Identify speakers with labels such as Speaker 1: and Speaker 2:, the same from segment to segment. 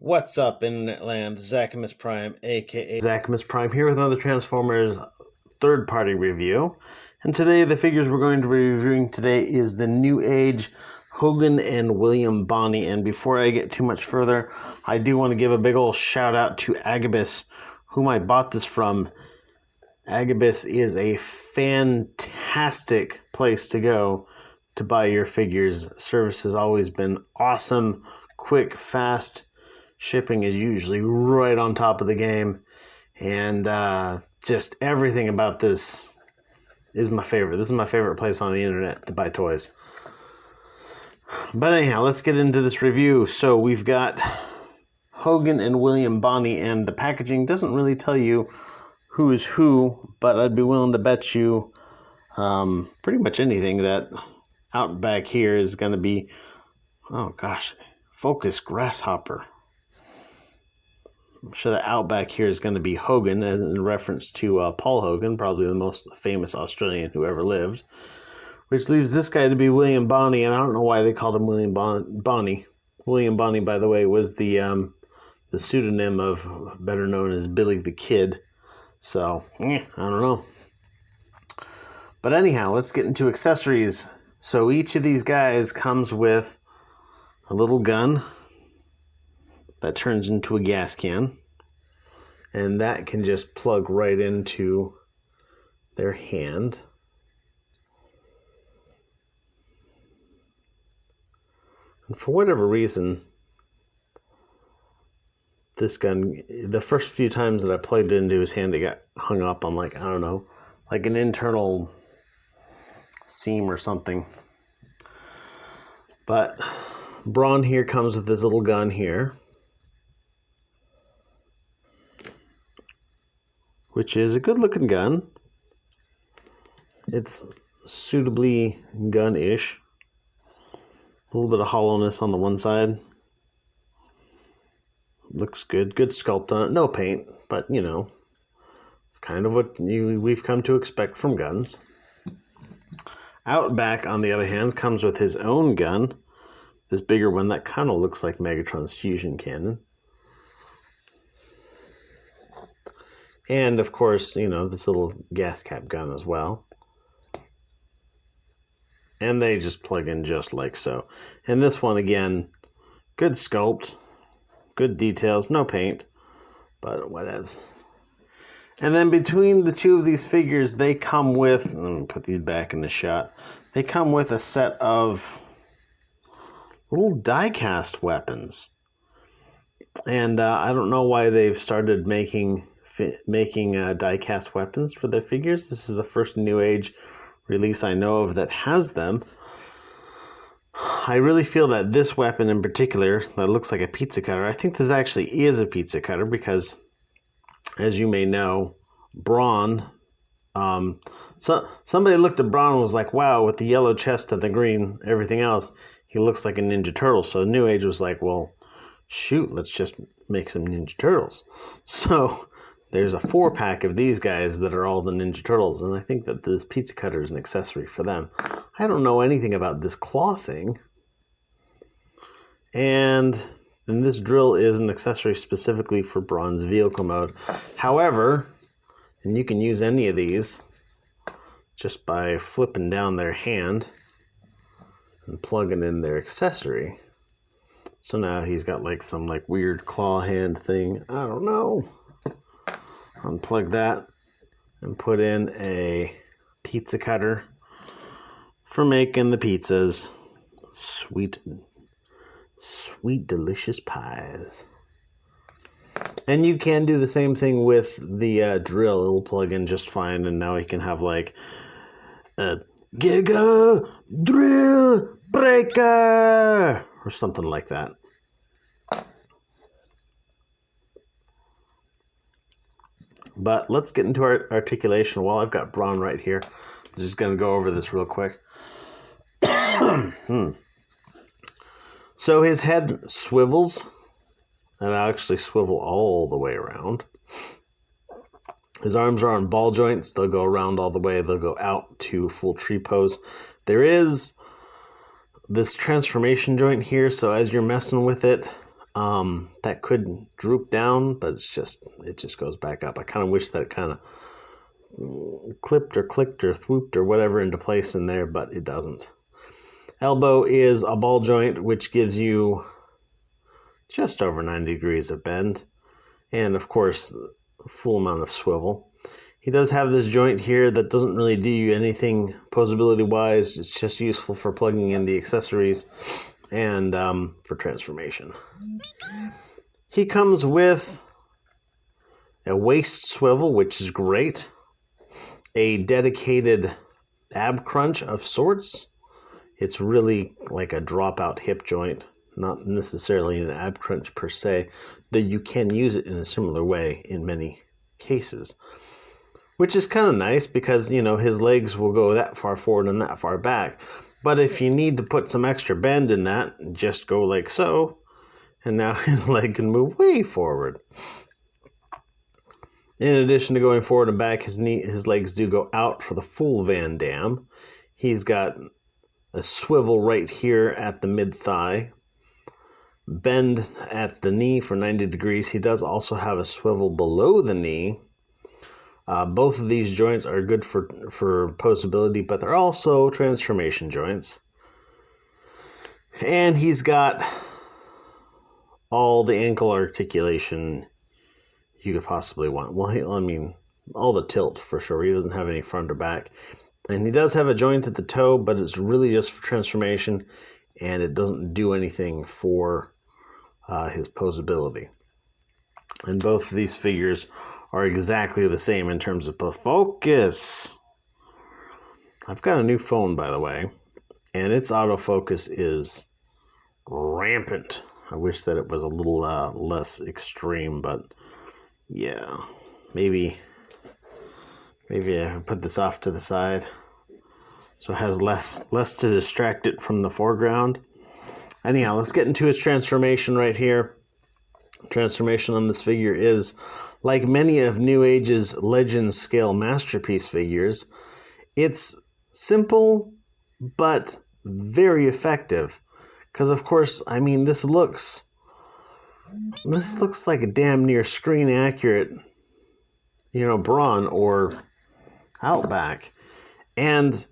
Speaker 1: What's up, Internet Land? Zachamus Prime, aka Zachamus Prime, here with another Transformers third-party review. And today, the figures we're going to be reviewing today is the Newage Hogan and William Bonney. And before I get too much further, I do want to give a big ol' shout out to Agabus, whom I bought this from. Agabus is a fantastic place to go to buy your figures. Service has always been awesome, quick, fast. Shipping is usually right on top of the game, and just everything about this is my favorite. This is my favorite place on the internet to buy toys. But anyhow, let's get into this review. So we've got Hogan and William Bonney, and the packaging doesn't really tell you who is who, but I'd be willing to bet you pretty much anything that out back here is going to be, oh gosh, Focus Grasshopper. I'm sure the outback here is going to be Hogan, in reference to Paul Hogan, probably the most famous Australian who ever lived, which leaves this guy to be William Bonney, and I don't know why they called him William Bonney. William Bonney, by the way, was the pseudonym of, better known as Billy the Kid, so, I don't know. But anyhow, let's get into accessories. So each of these guys comes with a little gun that turns into a gas can, and that can just plug right into their hand. And for whatever reason, this gun, the first few times that I plugged it into his hand, it got hung up on, like, I don't know, like an internal seam or something. But Brawn here comes with this little gun here, which is a good-looking gun. It's suitably gun-ish. A little bit of hollowness on the one side. Looks good. Good sculpt on it. No paint, but, you know, it's kind of what we've come to expect from guns. Outback, on the other hand, comes with his own gun. This bigger one that kind of looks like Megatron's fusion cannon. And, of course, you know, this little gas cap gun as well. And they just plug in just like so. And this one, again, good sculpt, good details, no paint, but whatevs. And then between the two of these figures, they come with, let me put these back in the shot, they come with a set of little diecast weapons. And I don't know why they've started making diecast weapons for their figures. This is the first Newage release I know of that has them. I really feel that this weapon in particular, that looks like a pizza cutter, I think this actually is a pizza cutter because, as you may know, Brawn, somebody looked at Brawn and was like, wow, with the yellow chest and the green, everything else, he looks like a Ninja Turtle. So Newage was like, well, shoot, let's just make some Ninja Turtles. So there's a 4-pack of these guys that are all the Ninja Turtles, and I think that this pizza cutter is an accessory for them. I don't know anything about this claw thing. And then this drill is an accessory specifically for Brawn's vehicle mode. However, and you can use any of these just by flipping down their hand and plugging in their accessory. So now he's got like some like weird claw hand thing. I don't know. Unplug that and put in a pizza cutter for making the pizzas. Sweet, delicious pies. And you can do the same thing with the drill. It'll plug in just fine, and now he can have like a Giga Drill Breaker or something like that. But let's get into our articulation. Well, I've got Brawn right here. I'm just going to go over this real quick. So his head swivels, and I'll actually swivel all the way around. His arms are on ball joints. They'll go around all the way. They'll go out to full tree pose. There is this transformation joint here, so as you're messing with it, that could droop down, but it just goes back up. I kind of wish that it kind of clipped or clicked or swooped or whatever into place in there, but it doesn't. Elbow is a ball joint, which gives you just over 90 degrees of bend, and of course, full amount of swivel. He does have this joint here that doesn't really do you anything posability-wise. It's just useful for plugging in the accessories and for transformation. He comes with a waist swivel, which is great. A dedicated ab crunch of sorts. It's really like a dropout hip joint, not necessarily an ab crunch per se, though you can use it in a similar way in many cases. Which is kind of nice because, you know, his legs will go that far forward and that far back. But if you need to put some extra bend in that, just go like so. And now his leg can move way forward. In addition to going forward and back, his legs do go out for the full Van Damme. He's got a swivel right here at the mid-thigh. Bend at the knee for 90 degrees. He does also have a swivel below the knee. Both of these joints are good for posability, but they're also transformation joints. And he's got all the ankle articulation you could possibly want. Well, I mean, all the tilt for sure. He doesn't have any front or back. And he does have a joint at the toe, but it's really just for transformation, and it doesn't do anything for his posability. And both of these figures are exactly the same in terms of focus. I've got a new phone, by the way, and its autofocus is rampant. I wish that it was a little less extreme, but yeah, maybe I put this off to the side so it has less to distract it from the foreground. Anyhow, let's get into his transformation right here. Transformation on this figure is, like many of Newage's legend scale masterpiece figures, it's simple but very effective. Because of course, I mean, this looks like a damn near screen accurate, you know, Brawn or Outback, and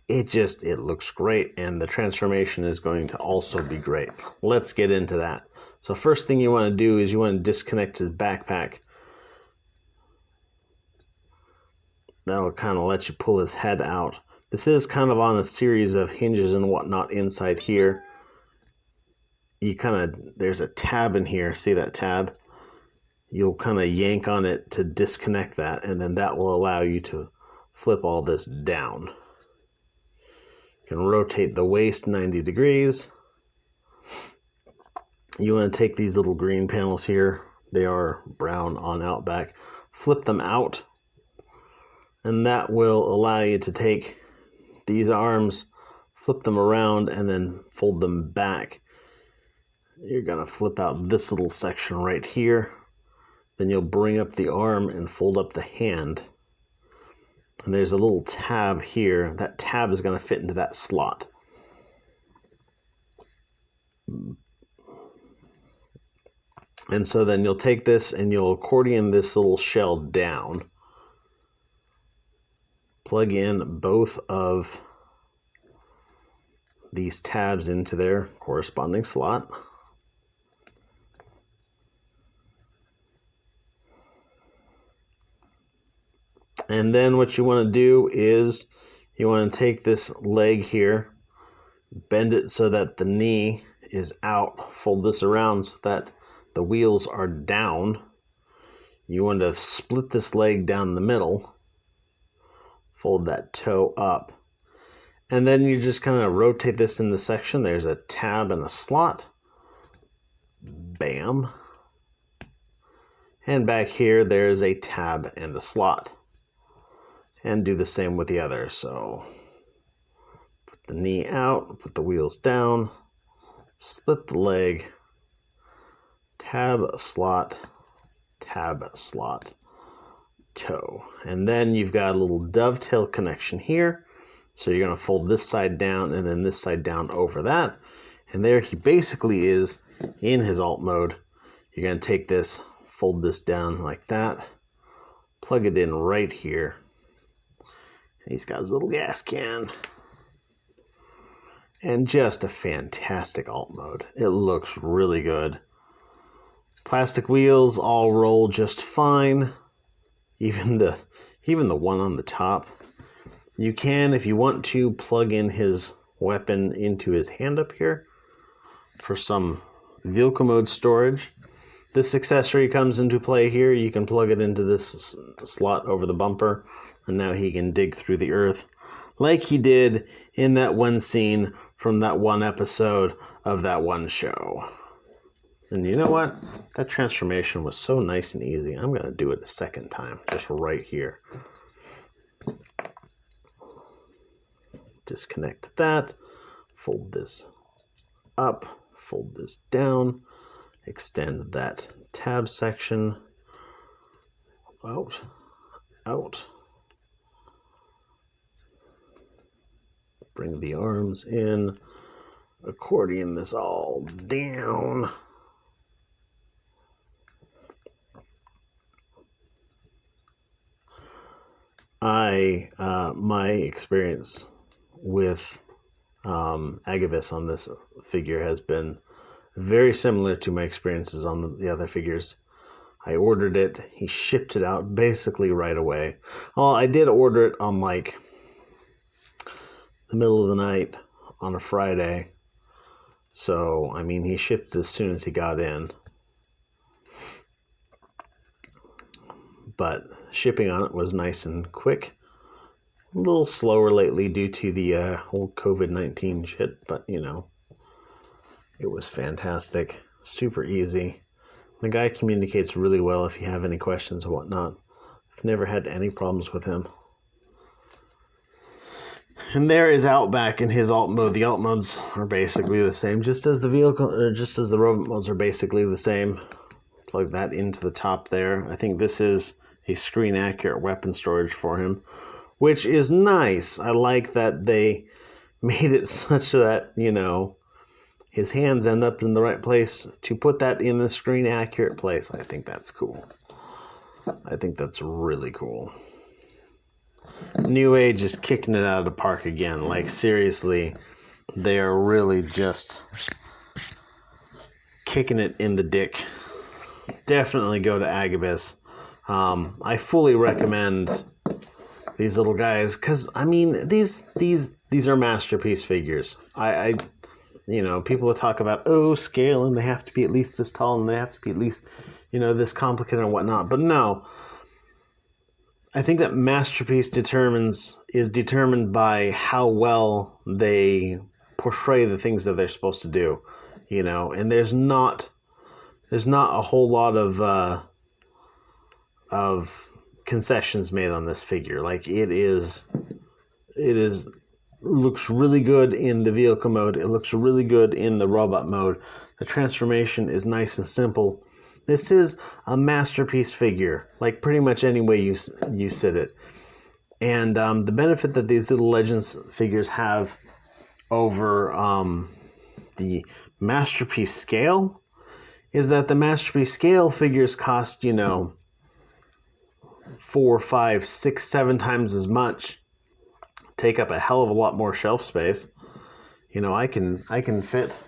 Speaker 1: it looks great, and the transformation is going to also be great. Let's get into that. So first thing you want to do is you want to disconnect his backpack. That'll kind of let you pull his head out. This is kind of on a series of hinges and whatnot inside here. There's a tab in here. See that tab? You'll kind of yank on it to disconnect that, and then that will allow you to flip all this down. You can rotate the waist 90 degrees. You want to take these little green panels here. They are brown on Outback. Flip them out, and that will allow you to take these arms, flip them around, and then fold them back. You're going to flip out this little section right here. Then you'll bring up the arm and fold up the hand. And there's a little tab here. That tab is going to fit into that slot. And so then you'll take this and you'll accordion this little shell down. Plug in both of these tabs into their corresponding slot. And then what you want to do is you want to take this leg here, bend it so that the knee is out, fold this around so that the wheels are down. You want to split this leg down the middle, fold that toe up, and then you just kind of rotate this in the section. There's a tab and a slot. Bam. And back here, there's a tab and a slot. And do the same with the other. So put the knee out, put the wheels down, split the leg, tab, slot, toe. And then you've got a little dovetail connection here. So you're going to fold this side down and then this side down over that. And there he basically is in his alt mode. You're going to take this, fold this down like that, plug it in right here. He's got his little gas can. And just a fantastic alt mode. It looks really good. Plastic wheels all roll just fine. Even the one on the top. You can, if you want to, plug in his weapon into his hand up here for some vehicle mode storage. This accessory comes into play here. You can plug it into this slot over the bumper, and now he can dig through the earth like he did in that one scene from that one episode of that one show. And you know what? That transformation was so nice and easy. I'm going to do it a second time, just right here. Disconnect that, fold this up, fold this down, extend that tab section out. Bring the arms in, accordion this all down. My experience with Agabus on this figure has been very similar to my experiences on the other figures. I ordered it. He shipped it out basically right away. Well, I did order it on like the middle of the night on a Friday. So, I mean, he shipped as soon as he got in. But shipping on it was nice and quick. A little slower lately due to the whole COVID-19 shit, but you know, it was fantastic. Super easy. The guy communicates really well if you have any questions or whatnot. I've never had any problems with him. And there is Outback in his alt mode. The alt modes are basically the same, just as the vehicle, or just as the robot modes are basically the same. Plug that into the top there. I think this is a screen accurate weapon storage for him, which is nice. I like that they made it such that, you know, his hands end up in the right place to put that in the screen accurate place. I think that's cool. I think that's really cool. Newage is kicking it out of the park again. Like, seriously, they are really just kicking it in the dick. Definitely go to Agabus. I fully recommend these little guys because, I mean, these are masterpiece figures. I you know, people will talk about, oh, scale, and they have to be at least this tall, and they have to be at least, you know, this complicated and whatnot. But no, I think that masterpiece is determined by how well they portray the things that they're supposed to do, you know. And there's not a whole lot of concessions made on this figure. Like, it looks really good in the vehicle mode. It looks really good in the robot mode. The transformation is nice and simple. This is a masterpiece figure, like pretty much any way you sit it. And the benefit that these little Legends figures have over the masterpiece scale is that the masterpiece scale figures cost, you know, 4, 5, 6, 7 times as much. Take up a hell of a lot more shelf space. You know, I can fit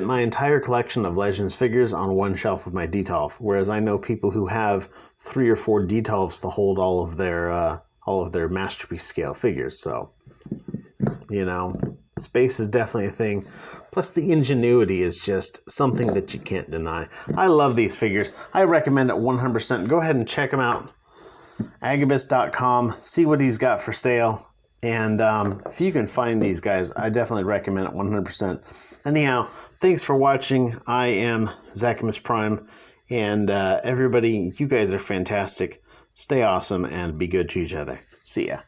Speaker 1: my entire collection of Legends figures on one shelf with my Detolf, whereas I know people who have 3 or 4 Detolfs to hold all of their masterpiece scale figures. So, you know, space is definitely a thing. Plus, the ingenuity is just something that you can't deny. I love these figures. I recommend it 100%. Go ahead and check them out. Agabus.com. See what he's got for sale. And if you can find these guys, I definitely recommend it 100%. Anyhow, thanks for watching. I am Zachamus Prime. And everybody, you guys are fantastic. Stay awesome and be good to each other. See ya.